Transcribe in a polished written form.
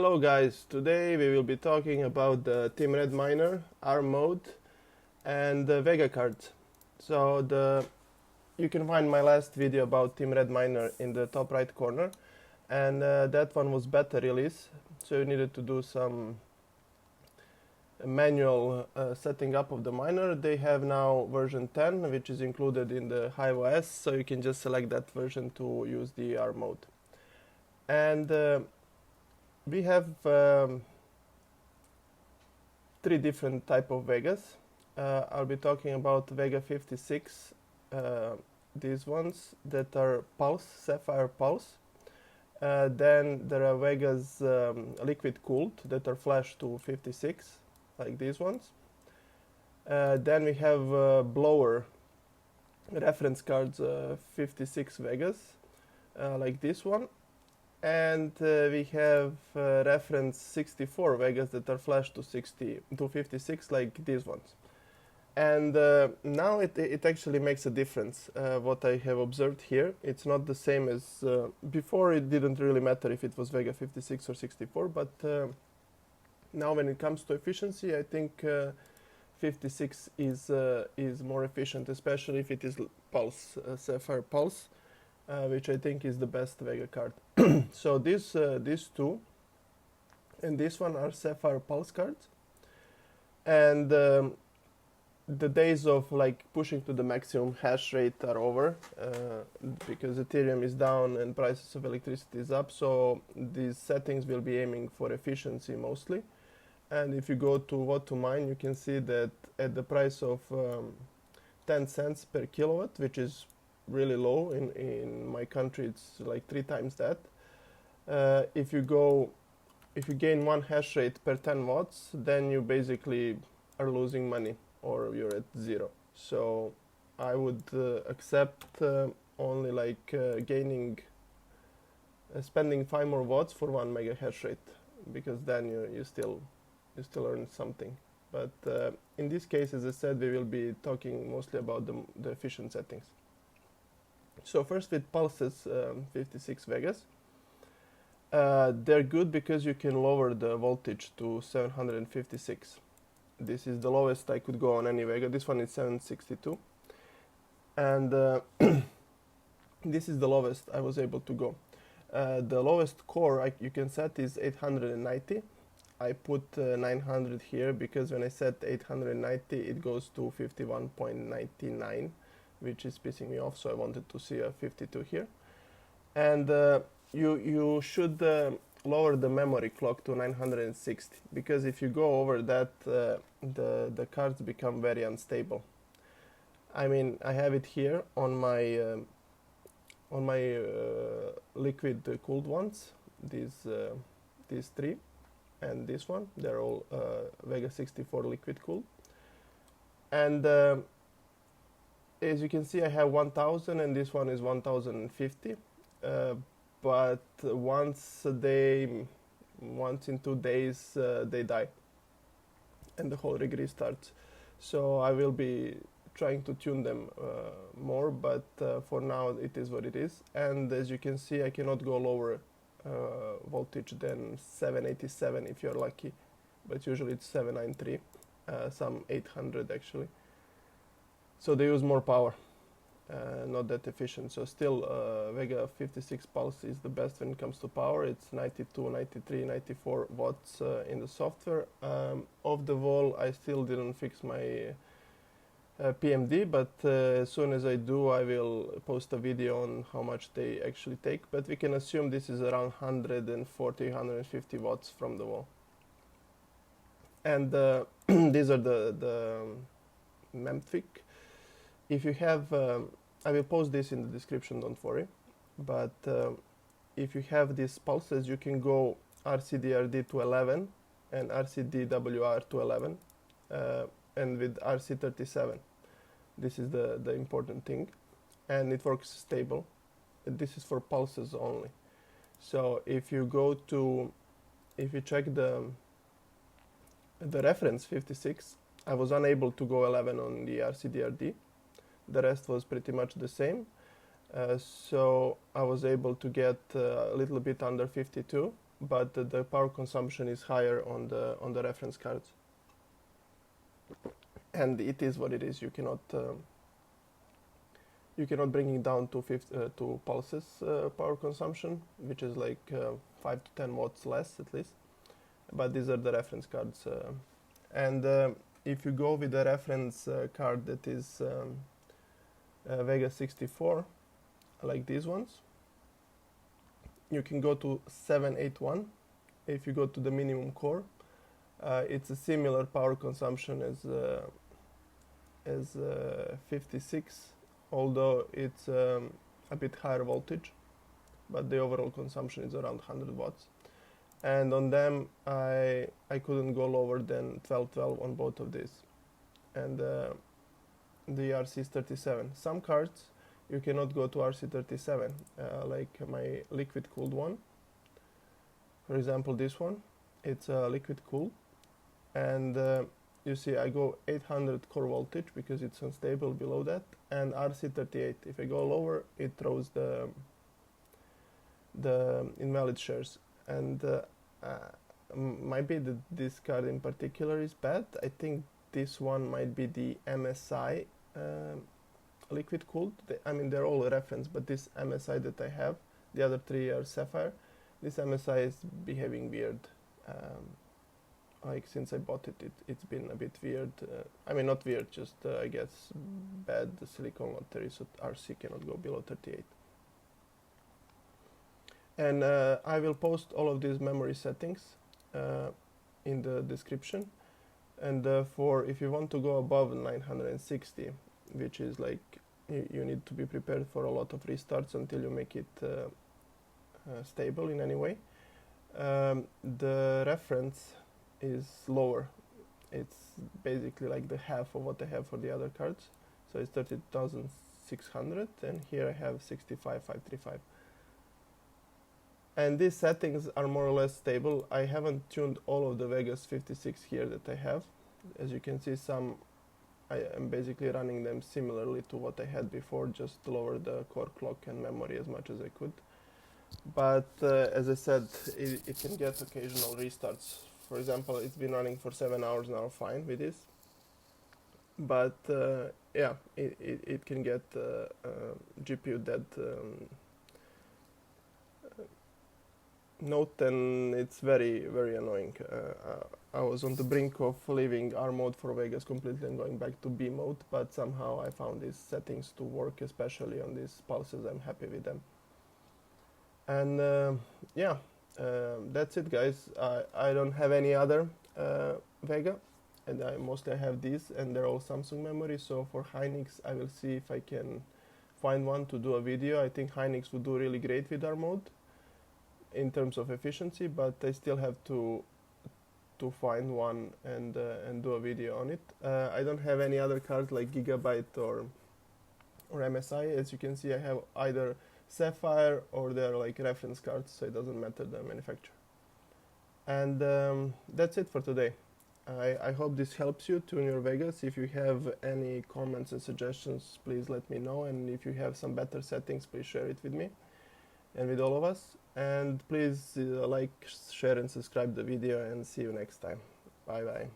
Hello guys, today we will be talking about the TeamRedMiner, R mode and the Vega Cards. You can find my last video about TeamRedMiner in the top right corner, and that one was beta release, so you needed to do some manual setting up of the miner. They have now version 10, which is included in the Hive OS, so you can just select that version to use the R mode. And we have three different type of Vegas. I'll be talking about Vega 56, these ones that are pulse, Sapphire pulse. Then there are Vegas liquid cooled that are flash to 56, like these ones. Then we have blower reference cards 56 Vegas, like this one. And we have reference 64 Vegas that are flash to 56, like these ones. And now it actually makes a difference. What I have observed here, it's not the same as before. It didn't really matter if it was Vega 56 or 64, but now when it comes to efficiency, I think 56 is more efficient, especially if it is pulse, Sapphire pulse, which I think is the best Vega card. So these two and this one are Sapphire pulse cards, and the days of like pushing to the maximum hash rate are over, because Ethereum is down and prices of electricity is up, so these settings will be aiming for efficiency mostly. And if you go to what to mine, you can see that at the price of 10 cents per kilowatt, which is really low, in my country it's like 3 times that. If you gain 1 hash rate per 10 watts, then you basically are losing money, or you're at zero. So I would accept only like spending 5 more watts for 1 mega hash rate, because then you still earn something. But in this case, as I said, we will be talking mostly about the efficient settings. So first with pulses 56 Vegas, they're good because you can lower the voltage to 756. This is the lowest I could go on any Vega. This one is 762, and this is the lowest I was able to go. The lowest core you can set is 890. I put 900 here because when I set 890 it goes to 51.99, which is pissing me off, so I wanted to see a 52 here. And you should lower the memory clock to 960, because if you go over that, the cards become very unstable. I mean, I have it here on my liquid cooled ones, these three and this one, they're all Vega 64 liquid cooled. And as you can see, I have 1000 and this one is 1050, but once in 2 days they die and the whole rig restarts. So I will be trying to tune them more, but for now it is what it is. And as you can see, I cannot go lower voltage than 787 if you're lucky, but usually it's 793, some 800 actually. So they use more power, not that efficient. So still Vega 56 pulse is the best when it comes to power. It's 92, 93, 94 watts in the software. Off the wall I still didn't fix my PMD, but as soon as I do, I will post a video on how much they actually take. But we can assume this is around 140, 150 watts from the wall. And these are the memtweak. If you have, I will post this in the description, don't worry. But if you have these pulses, you can go RCDRD to 11 and RCDWR to 11. And with RC37, this is the important thing, and it works stable. This is for pulses only. So if you check the reference 56, I was unable to go 11 on the RCDRD. The rest was pretty much the same. So I was able to get a little bit under 52 but the power consumption is higher on the reference cards. And it is what it is. You cannot bring it down to to pulses power consumption, which is like 5 to 10 watts less at least. But these are the reference cards. And if you go with the reference card that is Vega 64, like these ones, you can go to 781. If you go to the minimum core, it's a similar power consumption as 56, although it's a bit higher voltage, but the overall consumption is around 100 watts. And on them, I couldn't go lower than 1212 on both of these. And the RC37. Some cards you cannot go to RC37, like my liquid cooled one. For example, this one, it's liquid cooled, and you see I go 800 core voltage because it's unstable below that, and RC38. If I go lower, it throws the invalid shares, and might be that this card in particular is bad. I think this one might be the MSI liquid cooled. I mean, they're all a reference, but this MSI that I have, the other three are Sapphire. This MSI is behaving weird. Like since I bought it, it's been a bit weird. I mean, not weird, just I guess bad silicone lottery, so RC cannot go below 38. And I will post all of these memory settings in the description. And for if you want to go above 960, which is like you need to be prepared for a lot of restarts until you make it stable in any way. The reference is lower. It's basically like the half of what I have for the other cards. So it's 30,600, and here I have 65,535. And these settings are more or less stable. I haven't tuned all of the Vegas 56 here that I have. As you can see, some I am basically running them similarly to what I had before, just to lower the core clock and memory as much as I could. But as I said, it can get occasional restarts. For example, it's been running for 7 hours now, fine with this. But yeah, it can get GPU dead note, and it's very, very annoying. I was on the brink of leaving R mode for Vegas completely and going back to B mode, but somehow I found these settings to work, especially on these pulses. I'm happy with them. And yeah, that's it, guys. I don't have any other Vega, and I mostly have these, and they're all Samsung memory. So for Hynix, I will see if I can find one to do a video. I think Hynix would do really great with R mode in terms of efficiency, but I still have to find one and do a video on it. I don't have any other cards like Gigabyte or MSI. As you can see, I have either Sapphire or they're like reference cards, so it doesn't matter the manufacturer. And that's it for today. I hope this helps you tune your Vegas. If you have any comments and suggestions, please let me know, and if you have some better settings, please share it with me and with all of us. And please like, share and subscribe the video, and see you next time. Bye bye.